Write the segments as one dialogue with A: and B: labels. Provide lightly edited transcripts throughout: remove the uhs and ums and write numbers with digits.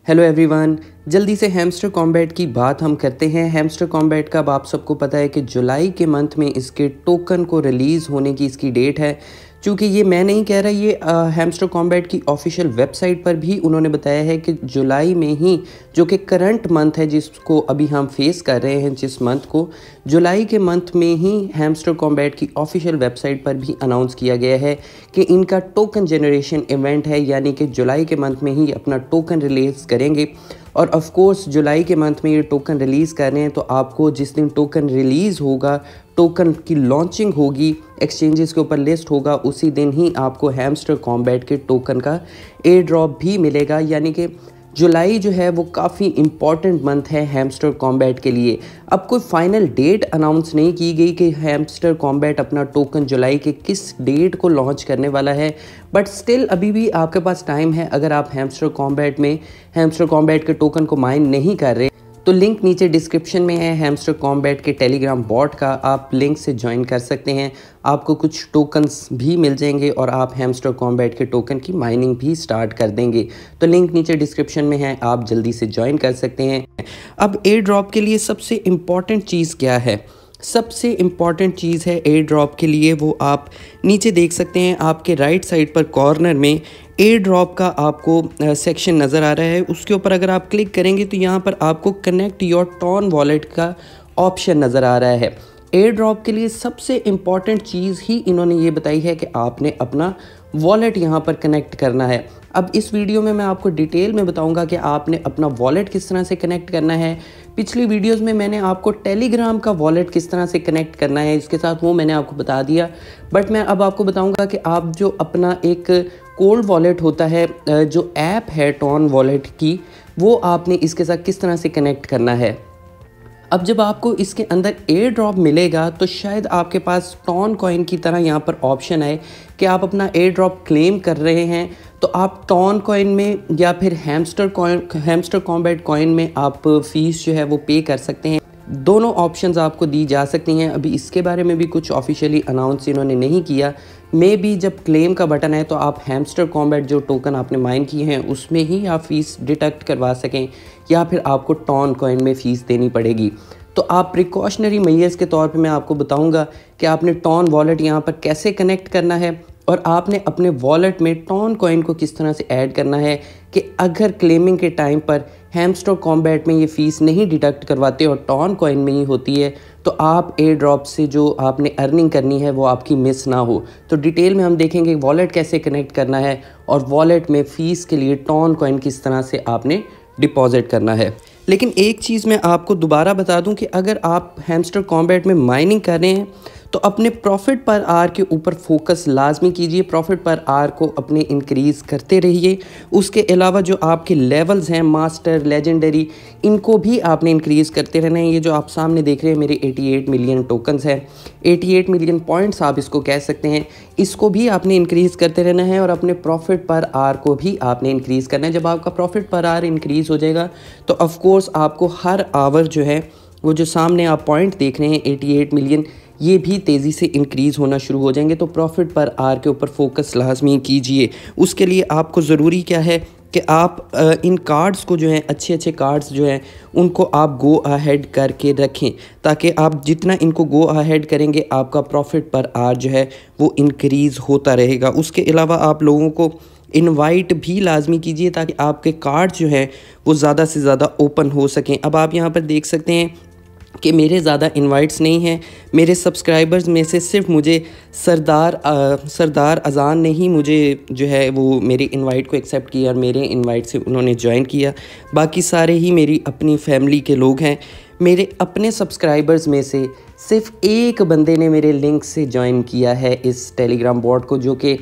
A: Hello everyone, जल्दी से hamster combat की बात हम करते हैं। हैमस्टर कॉम्बैट का अब आप सबको पता है कि जुलाई के मंथ में इसके टोकन को रिलीज़ होने की इसकी डेट है। चूँकि ये मैं नहीं कह रहा, ये हैमस्टर कॉम्बैट की ऑफिशियल वेबसाइट पर भी उन्होंने बताया है कि जुलाई में ही, जो कि करंट मंथ है जिसको अभी हम फेस कर रहे हैं, जिस मंथ को, जुलाई के मंथ में ही हैमस्टर कॉम्बैट की ऑफिशियल वेबसाइट पर भी अनाउंस किया गया है कि इनका टोकन जनरेशन इवेंट है, यानी कि जुलाई के मंथ में ही अपना टोकन रिलीज़ करेंगे। और ऑफ कोर्स जुलाई के मंथ में ये टोकन रिलीज़ कर रहे हैं, तो आपको जिस दिन टोकन रिलीज़ होगा, टोकन की लॉन्चिंग होगी, एक्सचेंजेस के ऊपर लिस्ट होगा, उसी दिन ही आपको हैमस्टर कॉम्बैट के टोकन का एयर ड्रॉप भी मिलेगा। यानी कि जुलाई जो है वो काफ़ी इम्पॉर्टेंट मंथ है हैमस्टर कॉम्बैट के लिए। अब कोई फाइनल डेट अनाउंस नहीं की गई कि हैमस्टर कॉम्बैट अपना टोकन जुलाई के किस डेट को लॉन्च करने वाला है, बट स्टिल अभी भी आपके पास टाइम है। अगर आप हैमस्टर कॉम्बैट के टोकन को माइन नहीं कर रहे, तो लिंक नीचे डिस्क्रिप्शन में है हैमस्टर कॉम्बैट के टेलीग्राम बॉट का, आप लिंक से ज्वाइन कर सकते हैं। आपको कुछ टोकन्स भी मिल जाएंगे और आप हैमस्टर कॉम्बैट के टोकन की माइनिंग भी स्टार्ट कर देंगे। तो लिंक नीचे डिस्क्रिप्शन में है, आप जल्दी से ज्वाइन कर सकते हैं। अब एयर ड्रॉप के लिए सबसे इम्पॉर्टेंट चीज़ क्या है? सबसे इम्पॉर्टेंट चीज़ है एयर ड्रॉप के लिए, वो आप नीचे देख सकते हैं। आपके राइट साइड पर कॉर्नर में एयर ड्रॉप का आपको सेक्शन नज़र आ रहा है। उसके ऊपर अगर आप क्लिक करेंगे तो यहाँ पर आपको कनेक्ट योर टॉन वॉलेट का ऑप्शन नज़र आ रहा है। एयर ड्रॉप के लिए सबसे इम्पॉर्टेंट चीज़ ही इन्होंने ये बताई है कि आपने अपना वॉलेट यहाँ पर कनेक्ट करना है। अब इस वीडियो में मैं आपको डिटेल में बताऊंगा कि आपने अपना वॉलेट किस तरह से कनेक्ट करना है। पिछली वीडियोस में मैंने आपको टेलीग्राम का वॉलेट किस तरह से कनेक्ट करना है, इसके साथ वो मैंने आपको बता दिया। बट मैं अब आपको बताऊंगा कि आप जो अपना एक कोल्ड वॉलेट होता है, जो ऐप है टॉन वॉलेट की, वो आपने इसके साथ किस तरह से कनेक्ट करना है। अब जब आपको इसके अंदर एयर ड्रॉप मिलेगा तो शायद आपके पास टॉन कॉइन की तरह यहाँ पर ऑप्शन है कि आप अपना एयर ड्रॉप क्लेम कर रहे हैं, तो आप टॉन कॉइन में या फिर हैमस्टर कॉम्बैट कॉइन में आप फीस जो है वो पे कर सकते हैं। दोनों ऑप्शंस आपको दी जा सकती हैं। अभी इसके बारे में भी कुछ ऑफिशियली अनाउंस इन्होंने नहीं किया। मे बी जब क्लेम का बटन है तो आप हैमस्टर कॉम्बैट जो टोकन आपने माइन किए हैं उसमें ही आप फ़ीस डिडक्ट करवा सकें, या फिर आपको टॉन कॉइन में फ़ीस देनी पड़ेगी। तो आप प्रिकॉशनरी मेजर्स के तौर पे मैं आपको बताऊंगा कि आपने टॉन वॉलेट यहाँ पर कैसे कनेक्ट करना है और आपने अपने वॉलेट में टॉन कॉइन को किस तरह से ऐड करना है कि अगर क्लेमिंग के टाइम पर हैमस्टर कॉम्बैट में ये फ़ीस नहीं डिडक्ट करवाते और टॉन कॉइन में ही होती है, तो आप एयर ड्रॉप से जो आपने अर्निंग करनी है वो आपकी मिस ना हो। तो डिटेल में हम देखेंगे वॉलेट कैसे कनेक्ट करना है और वॉलेट में फ़ीस के लिए टॉन कॉइन किस तरह से आपने डिपॉजिट करना है। लेकिन एक चीज़ मैं आपको दोबारा बता दूं कि अगर आप हैमस्टर कॉम्बैट में माइनिंग कर रहे हैं तो अपने प्रॉफिट पर आर के ऊपर फोकस लाजमी कीजिए। प्रॉफिट पर आर को अपने इंक्रीज़ करते रहिए। उसके अलावा जो आपके लेवल्स हैं, मास्टर, लेजेंडरी, इनको भी आपने इंक्रीज़ करते रहना है। ये जो आप सामने देख रहे हैं मेरे 88 मिलियन टोकन्स हैं, 88 मिलियन पॉइंट्स आप इसको कह सकते हैं, इसको भी आपने इंक्रीज़ करते रहना है और अपने प्रॉफिट पर आर को भी आपने इंक्रीज़ करना है। जब आपका प्रॉफिट पर आर इंक्रीज़ हो जाएगा तो ऑफकोर्स आपको हर आवर जो है वो जो सामने आप पॉइंट देख रहे हैं 88 मिलियन, ये भी तेज़ी से इंक्रीज़ होना शुरू हो जाएंगे। तो प्रॉफिट पर आर के ऊपर फोकस लाजमी कीजिए। उसके लिए आपको ज़रूरी क्या है कि आप इन कार्ड्स को जो है, अच्छे अच्छे कार्ड्स जो हैं उनको आप गो अहेड करके रखें, ताकि आप जितना इनको गो अहेड करेंगे आपका प्रॉफिट पर आर जो है वो इंक्रीज़ होता रहेगा। उसके अलावा आप लोगों को इनवाइट भी लाजमी कीजिए ताकि आपके कार्ड जो है वो ज़्यादा से ज़्यादा ओपन हो सकें। अब आप यहाँ पर देख सकते हैं कि मेरे ज़्यादा इनवाइट्स नहीं हैं। मेरे सब्सक्राइबर्स में से सिर्फ मुझे सरदार अजान ने ही मुझे जो है वो मेरे इनवाइट को एक्सेप्ट किया और मेरे इनवाइट से उन्होंने ज्वाइन किया। बाकी सारे ही मेरी अपनी फैमिली के लोग हैं। मेरे अपने सब्सक्राइबर्स में से सिर्फ एक बंदे ने मेरे लिंक से ज्वाइन किया है इस टेलीग्राम बॉट को, जो कि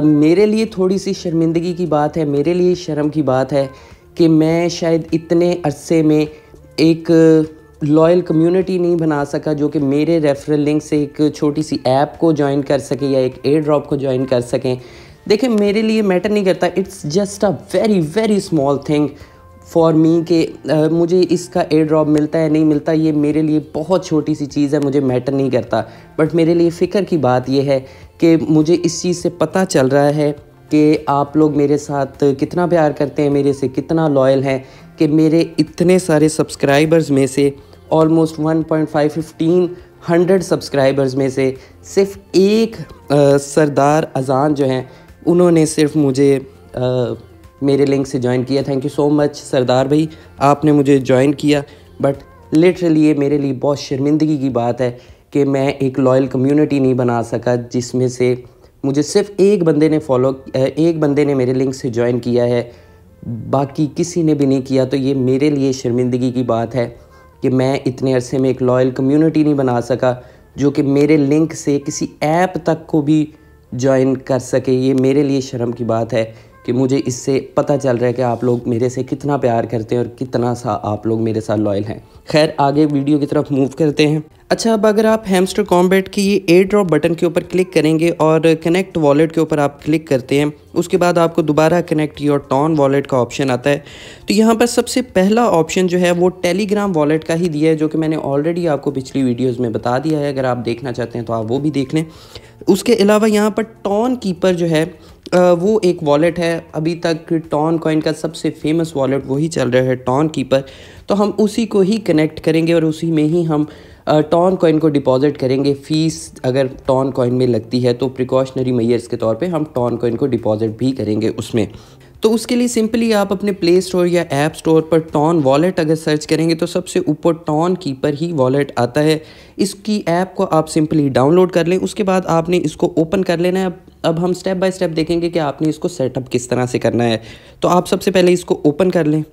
A: मेरे लिए थोड़ी सी शर्मिंदगी की बात है, मेरे लिए शर्म की बात है कि मैं शायद इतने अरसे में एक लॉयल कम्युनिटी नहीं बना सका जो कि मेरे रेफरल लिंक से एक छोटी सी ऐप को ज्वाइन कर सके या एक एयर ड्रॉप को ज्वाइन कर सकें। देखें, मेरे लिए मैटर नहीं करता, it's just a very very small thing for me कि मुझे इसका एयर ड्रॉप मिलता है नहीं मिलता, ये मेरे लिए बहुत छोटी सी चीज़ है, मुझे मैटर नहीं करता। बट मेरे लिए फ़िक्र की बात यह है कि मुझे इस चीज़ से पता चल रहा है कि आप लोग मेरे साथ कितना प्यार करते हैं, मेरे से कितना लॉयल हैं, कि मेरे इतने सारे सब्सक्राइबर्स में से ऑलमोस्ट 1.5-1,500 सब्सक्राइबर्स में से सिर्फ एक सरदार अजान जो हैं उन्होंने सिर्फ मुझे मेरे लिंक से ज्वाइन किया। थैंक यू सो मच सरदार भाई, आपने मुझे ज्वाइन किया। बट लिटरली ये मेरे लिए बहुत शर्मिंदगी की बात है कि मैं एक लॉयल कम्युनिटी नहीं बना सका, जिसमें से मुझे सिर्फ एक बंदे ने मेरे लिंक से ज्वाइन किया है, बाकी किसी ने भी नहीं किया। तो ये मेरे लिए शर्मिंदगी की बात है कि मैं इतने अरसे में एक लॉयल कम्युनिटी नहीं बना सका जो कि मेरे लिंक से किसी ऐप तक को भी ज्वाइन कर सके। ये मेरे लिए शर्म की बात है कि मुझे इससे पता चल रहा है कि आप लोग मेरे से कितना प्यार करते हैं और कितना सा आप लोग मेरे साथ लॉयल हैं। खैर आगे वीडियो की तरफ मूव करते हैं। अच्छा, अब अगर आप हैमस्टर कॉम्बैट की ये एयर ड्रॉप बटन के ऊपर क्लिक करेंगे और कनेक्ट वॉलेट के ऊपर आप क्लिक करते हैं, उसके बाद आपको दोबारा कनेक्ट योर टॉन वॉलेट का ऑप्शन आता है। तो यहाँ पर सबसे पहला ऑप्शन जो है वो टेलीग्राम वॉलेट का ही दिया है, जो कि मैंने ऑलरेडी आपको पिछली वीडियोज़ में बता दिया है। अगर आप देखना चाहते हैं तो आप वो भी देख लें। उसके अलावा यहाँ पर टॉन कीपर जो है वो एक वॉलेट है। अभी तक टॉन कॉइन का सबसे फेमस वॉलेट वही चल रहा है, टॉन कीपर। तो हम उसी को ही कनेक्ट करेंगे और उसी में ही हम टॉन कॉइन को डिपॉजिट करेंगे। फ़ीस अगर टॉन कॉइन में लगती है तो प्रिकॉशनरी मेजर्स के तौर पे हम टॉन कॉइन को डिपॉजिट भी करेंगे उसमें। तो उसके लिए सिंपली आप अपने प्ले स्टोर या ऐप स्टोर पर टॉन वॉलेट अगर सर्च करेंगे तो सबसे ऊपर टॉन कीपर ही वॉलेट आता है। इसकी ऐप को आप सिंपली डाउनलोड कर लें, उसके बाद आपने इसको ओपन कर लेना है। अब हम स्टेप बाय स्टेप देखेंगे कि आपने इसको सेटअप किस तरह से करना है। तो आप सबसे पहले इसको ओपन कर लें।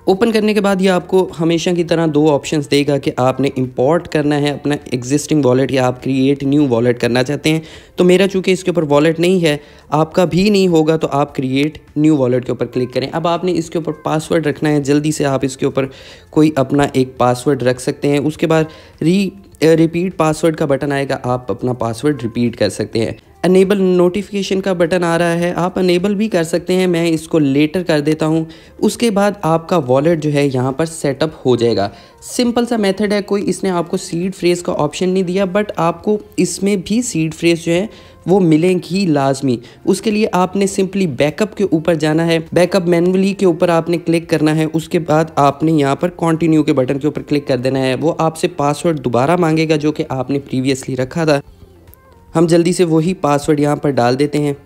A: ओपन करने के बाद ये आपको हमेशा की तरह दो ऑप्शंस देगा कि आपने इंपोर्ट करना है अपना एग्जिस्टिंग वॉलेट या आप क्रिएट न्यू वॉलेट करना चाहते हैं। तो मेरा चूँकि इसके ऊपर वॉलेट नहीं है, आपका भी नहीं होगा, तो आप क्रिएट न्यू वॉलेट के ऊपर क्लिक करें। अब आपने इसके ऊपर पासवर्ड रखना है। जल्दी से आप इसके ऊपर कोई अपना एक पासवर्ड रख सकते हैं। उसके बाद रिपीट पासवर्ड का बटन आएगा, आप अपना पासवर्ड रिपीट कर सकते हैं। अनेबल नोटिफिकेशन का बटन आ रहा है, आप अनेबल भी कर सकते हैं। मैं इसको लेटर कर देता हूं। उसके बाद आपका वॉलेट जो है यहाँ पर सेटअप हो जाएगा। सिंपल सा मेथड है, कोई इसने आपको सीड फ्रेज़ का ऑप्शन नहीं दिया, बट आपको इसमें भी सीड फ्रेज़ जो है वो मिलेंगी लाजमी। उसके लिए आपने सिंपली बैकअप के ऊपर जाना है, बैकअप मैनुअली के ऊपर आपने क्लिक करना है। उसके बाद आपने यहाँ पर कंटिन्यू के बटन के ऊपर क्लिक कर देना है। वो आपसे पासवर्ड दोबारा मांगेगा जो कि आपने प्रीवियसली रखा था। हम जल्दी से वही पासवर्ड यहाँ पर डाल देते हैं।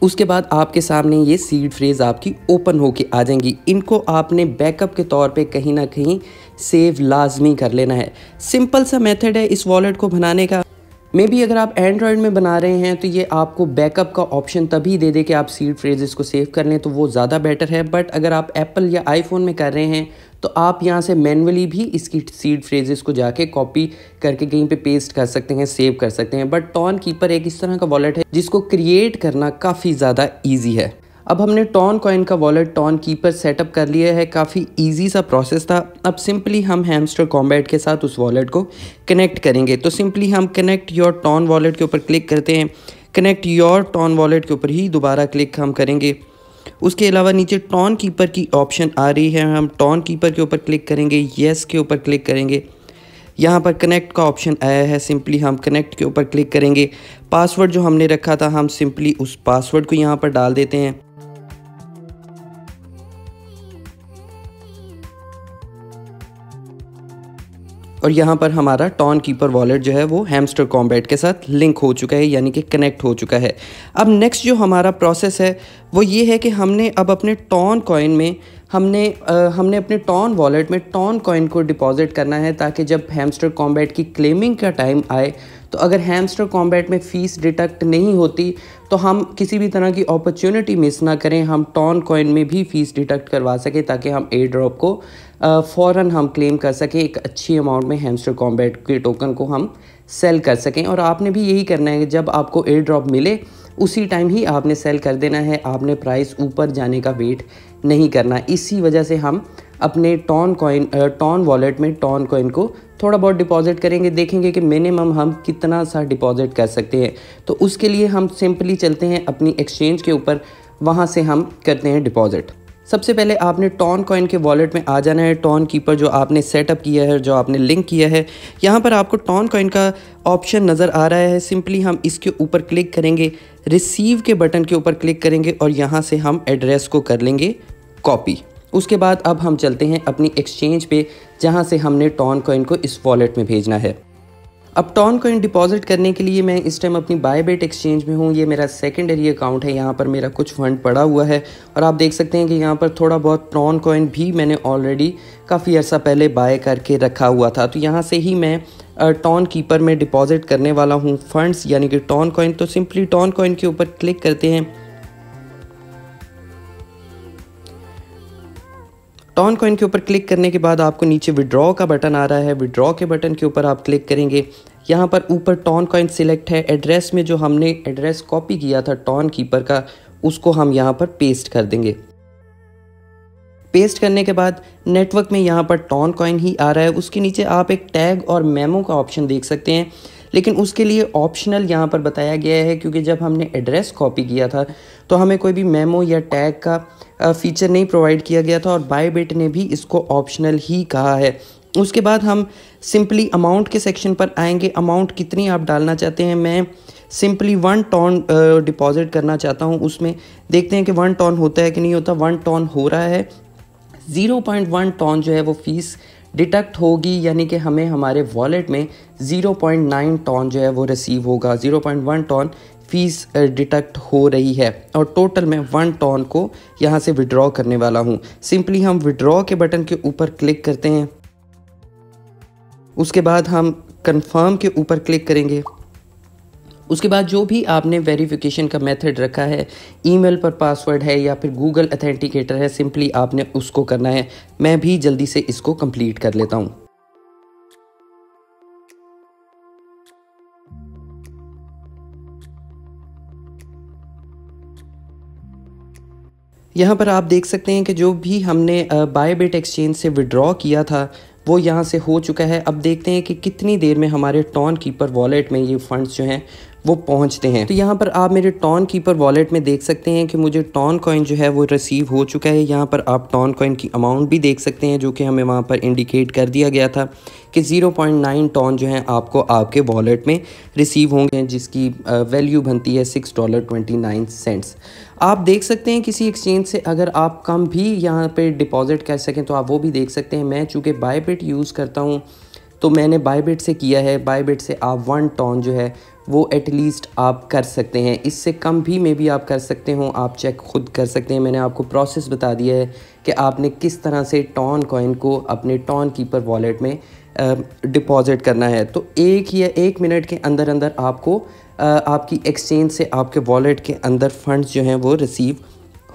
A: उसके बाद आपके सामने ये सीड फ्रेज़ आपकी ओपन होके आ जाएंगी। इनको आपने बैकअप के तौर पे कहीं ना कहीं सेव लाजमी कर लेना है। सिंपल सा मेथड है इस वॉलेट को बनाने का। मे बी अगर आप एंड्रॉयड में बना रहे हैं तो ये आपको बैकअप का ऑप्शन तभी दे दे कि आप सीड फ्रेजेस को सेव कर लें, तो वो ज़्यादा बेटर है। बट अगर आप एप्पल या आईफोन में कर रहे हैं तो आप यहाँ से मैनुअली भी इसकी सीड फ्रेजेस को जाके कॉपी करके कहीं पे पेस्ट कर सकते हैं, सेव कर सकते हैं। बट टॉन कीपर एक इस तरह का वॉलेट है जिसको क्रिएट करना काफ़ी ज़्यादा ईजी है। अब हमने टॉन कॉइन का वॉलेट टॉन कीपर सेटअप कर लिया है। काफ़ी इजी सा प्रोसेस था। अब सिंपली हम हैमस्टर कॉम्बैट के साथ उस वॉलेट को कनेक्ट करेंगे। तो सिंपली हम कनेक्ट योर टॉन वॉलेट के ऊपर क्लिक करते हैं। कनेक्ट योर टॉन वॉलेट के ऊपर ही दोबारा क्लिक हम करेंगे। उसके अलावा नीचे टॉन कीपर की ऑप्शन आ रही है, हम टॉन कीपर के ऊपर क्लिक करेंगे, येस के ऊपर क्लिक करेंगे। यहाँ पर कनेक्ट का ऑप्शन आया है, सिंपली हम कनेक्ट के ऊपर क्लिक करेंगे। पासवर्ड जो हमने रखा था हम सिंपली उस पासवर्ड को यहाँ पर डाल देते हैं। और यहाँ पर हमारा टॉन कीपर वॉलेट जो है वो हैमस्टर कॉम्बैट के साथ लिंक हो चुका है, यानी कि कनेक्ट हो चुका है। अब नेक्स्ट जो हमारा प्रोसेस है वो ये है कि हमने अब अपने टॉन कॉइन में हमने अपने टॉन वॉलेट में टॉन कॉइन को डिपॉजिट करना है, ताकि जब हैमस्टर कॉम्बैट की क्लेमिंग का टाइम आए तो अगर हैमस्टर कॉम्बैट में फ़ीस डिडक्ट नहीं होती तो हम किसी भी तरह की अपॉर्चुनिटी मिस ना करें, हम टॉन कॉइन में भी फ़ीस डिडक्ट करवा सकें, ताकि हम एयर ड्रॉप को फ़ौरन हम क्लेम कर सकें, एक अच्छी अमाउंट में हैमस्टर कॉम्बैट के टोकन को हम सेल कर सकें। और आपने भी यही करना है कि जब आपको एयर ड्रॉप मिले उसी टाइम ही आपने सेल कर देना है, आपने प्राइस ऊपर जाने का वेट नहीं करना। इसी वजह से हम अपने टॉन वॉलेट में टॉन कॉइन को थोड़ा बहुत डिपॉजिट करेंगे, देखेंगे कि मिनिमम हम कितना सा डिपॉजिट कर सकते हैं। तो उसके लिए हम सिंपली चलते हैं अपनी एक्सचेंज के ऊपर, वहाँ से हम करते हैं डिपॉजिट। सबसे पहले आपने टॉन कॉइन के वॉलेट में आ जाना है। टॉन कीपर जो आपने सेटअप किया है, जो आपने लिंक किया है, यहाँ पर आपको टॉन कॉइन का ऑप्शन नज़र आ रहा है। सिंपली हम इसके ऊपर क्लिक करेंगे, रिसीव के बटन के ऊपर क्लिक करेंगे और यहाँ से हम एड्रेस को कर लेंगे कॉपी। उसके बाद अब हम चलते हैं अपनी एक्सचेंज पे, जहाँ से हमने टॉन कॉइन को इस वॉलेट में भेजना है। अब टॉन कॉइन डिपॉजिट करने के लिए मैं इस टाइम अपनी बायबिट एक्सचेंज में हूँ। ये मेरा सेकेंडरी अकाउंट है, यहाँ पर मेरा कुछ फंड पड़ा हुआ है और आप देख सकते हैं कि यहाँ पर थोड़ा बहुत टॉन कॉइन भी मैंने ऑलरेडी काफ़ी अर्सा पहले बाय करके रखा हुआ था। तो यहाँ से ही मैं टॉन कीपर में डिपॉजिट करने वाला हूँ फंड्स, यानी कि टॉन कॉइन। तो सिंपली टॉन कॉइन के ऊपर क्लिक करते हैं। टॉन कॉइन के ऊपर क्लिक करने के बाद आपको नीचे विड्रॉ का बटन आ रहा है। विड्रॉ के बटन के ऊपर आप क्लिक करेंगे। यहाँ पर ऊपर टॉन कॉइन सिलेक्ट है। एड्रेस में जो हमने एड्रेस कॉपी किया था टॉन कीपर का, उसको हम यहाँ पर पेस्ट कर देंगे। पेस्ट करने के बाद नेटवर्क में यहाँ पर टॉन कॉइन ही आ रहा है। उसके नीचे आप एक टैग और मेमो का ऑप्शन देख सकते हैं, लेकिन उसके लिए ऑप्शनल यहाँ पर बताया गया है, क्योंकि जब हमने एड्रेस कॉपी किया था तो हमें कोई भी मेमो या टैग का फीचर नहीं प्रोवाइड किया गया था और बायबिट ने भी इसको ऑप्शनल ही कहा है। उसके बाद हम सिंपली अमाउंट के सेक्शन पर आएंगे। अमाउंट कितनी आप डालना चाहते हैं, मैं सिंपली 1 टॉन डिपॉजिट करना चाहता हूँ। उसमें देखते हैं कि 1 टॉन होता है कि नहीं होता। 1 टॉन हो रहा है। 0.1 टॉन जो है वो फीस डिडक्ट होगी, यानी कि हमें हमारे वॉलेट में 0.9 टॉन जो है वो रिसीव होगा। 0.1 टॉन फीस डिडक्ट हो रही है और टोटल मैं 1 टॉन को यहाँ से विड्रॉ करने वाला हूँ। सिंपली हम विड्रॉ के बटन के ऊपर क्लिक करते हैं। उसके बाद हम कंफर्म के ऊपर क्लिक करेंगे। उसके बाद जो भी आपने वेरिफिकेशन का मेथड रखा है, ईमेल पर पासवर्ड है या फिर गूगल अथेंटिकेटर है, सिंपली आपने उसको करना है। मैं भी जल्दी से इसको कंप्लीट कर लेता हूँ। यहाँ पर आप देख सकते हैं कि जो भी हमने बायबिट एक्सचेंज से विड्रॉ किया था वो यहाँ से हो चुका है। अब देखते हैं कि कितनी देर में हमारे टॉन कीपर वॉलेट में ये फंड्स जो हैं वो पहुँचते हैं। तो यहाँ पर आप मेरे टॉन कीपर वॉलेट में देख सकते हैं कि मुझे टॉन कॉइन जो है वो रिसीव हो चुका है। यहाँ पर आप टॉन कॉइन की अमाउंट भी देख सकते हैं, जो कि हमें वहाँ पर इंडिकेट कर दिया गया था कि 0.9 टॉन जो है आपको आपके वॉलेट में रिसीव होंगे, जिसकी वैल्यू बनती है $6.29। आप देख सकते हैं किसी एक्सचेंज से अगर आप कम भी यहाँ पे डिपॉजिट कर सकें तो आप वो भी देख सकते हैं। मैं चूँकि बायबिट यूज़ करता हूँ तो मैंने बायबिट से किया है। बायबिट से आप 1 टॉन जो है वो एटलीस्ट आप कर सकते हैं। इससे कम भी मे बी आप कर सकते हो, आप चेक खुद कर सकते हैं। मैंने आपको प्रोसेस बता दिया है कि आपने किस तरह से टॉन कॉइन को अपने टॉन कीपर वॉलेट में डिपॉजिट करना है। तो 1 या 1 मिनट के अंदर अंदर आपको आपकी एक्सचेंज से आपके वॉलेट के अंदर फंड्स जो हैं वो रिसीव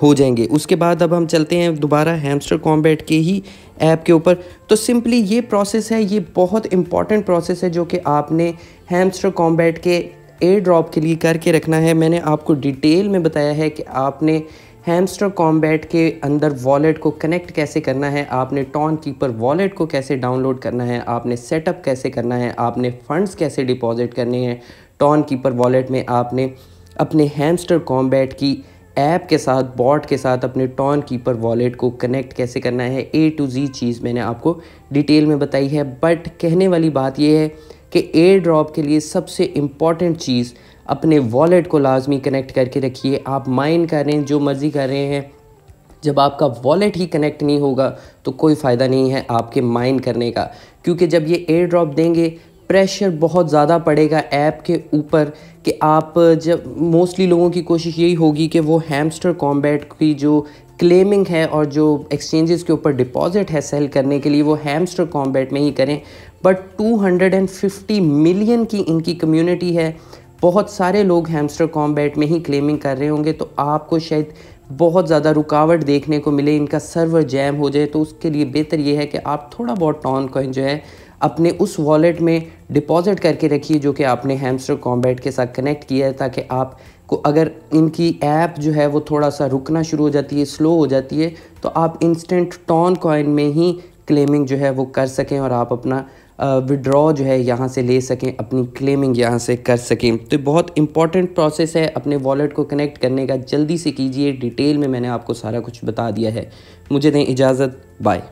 A: हो जाएंगे। उसके बाद अब हम चलते हैं दोबारा हैमस्टर कॉम्बैट के ही ऐप के ऊपर। तो सिंपली ये प्रोसेस है, ये बहुत इंपॉर्टेंट प्रोसेस है जो कि आपने हैमस्टर कॉम्बैट के एयर ड्रॉप के लिए करके रखना है। मैंने आपको डिटेल में बताया है कि आपने हैमस्टर कॉम्बैट के अंदर वॉलेट को कनेक्ट कैसे करना है, आपने टॉन कीपर वॉलेट को कैसे डाउनलोड करना है, आपने सेटअप कैसे करना है, आपने फ़ंड्स कैसे डिपॉजिट करने हैं टॉन कीपर वॉलेट में, आपने अपने हैमस्टर कॉम्बैट की ऐप के साथ, बॉट के साथ अपने टॉन कीपर वॉलेट को कनेक्ट कैसे करना है। A to Z चीज़ मैंने आपको डिटेल में बताई है। बट कहने वाली बात यह है कि एयर ड्रॉप के लिए सबसे इम्पॉर्टेंट चीज़, अपने वॉलेट को लाजमी कनेक्ट करके रखिए। आप माइन कर रहे हैं, जो मर्ज़ी कर रहे हैं, जब आपका वॉलेट ही कनेक्ट नहीं होगा तो कोई फ़ायदा नहीं है आपके माइन करने का, क्योंकि जब ये एयर ड्रॉप देंगे प्रेशर बहुत ज़्यादा पड़ेगा ऐप के ऊपर कि आप जब मोस्टली लोगों की कोशिश यही होगी कि वो हैमस्टर कॉम्बैट की जो क्लेमिंग है और जो एक्सचेंजेस के ऊपर डिपॉजिट है सेल करने के लिए वो हैमस्टर कॉम्बैट में ही करें। बट 250 मिलियन की इनकी कम्युनिटी है, बहुत सारे लोग हैमस्टर कॉम्बैट में ही क्लेमिंग कर रहे होंगे, तो आपको शायद बहुत ज़्यादा रुकावट देखने को मिले, इनका सर्वर जैम हो जाए। तो उसके लिए बेहतर ये है कि आप थोड़ा बहुत टॉन कॉइन जो है अपने उस वॉलेट में डिपॉजिट करके रखिए जो कि आपने हैमस्टर कॉम्बैट के साथ कनेक्ट किया है, ताकि आपको अगर इनकी ऐप जो है वो थोड़ा सा रुकना शुरू हो जाती है, स्लो हो जाती है, तो आप इंस्टेंट टॉन कॉइन में ही क्लेमिंग जो है वो कर सकें और आप अपना विड्रॉ जो है यहाँ से ले सकें, अपनी क्लेमिंग यहाँ से कर सकें। तो बहुत इंपॉर्टेंट प्रोसेस है अपने वॉलेट को कनेक्ट करने का, जल्दी से कीजिए। डिटेल में मैंने आपको सारा कुछ बता दिया है। मुझे दें इजाज़त, बाय।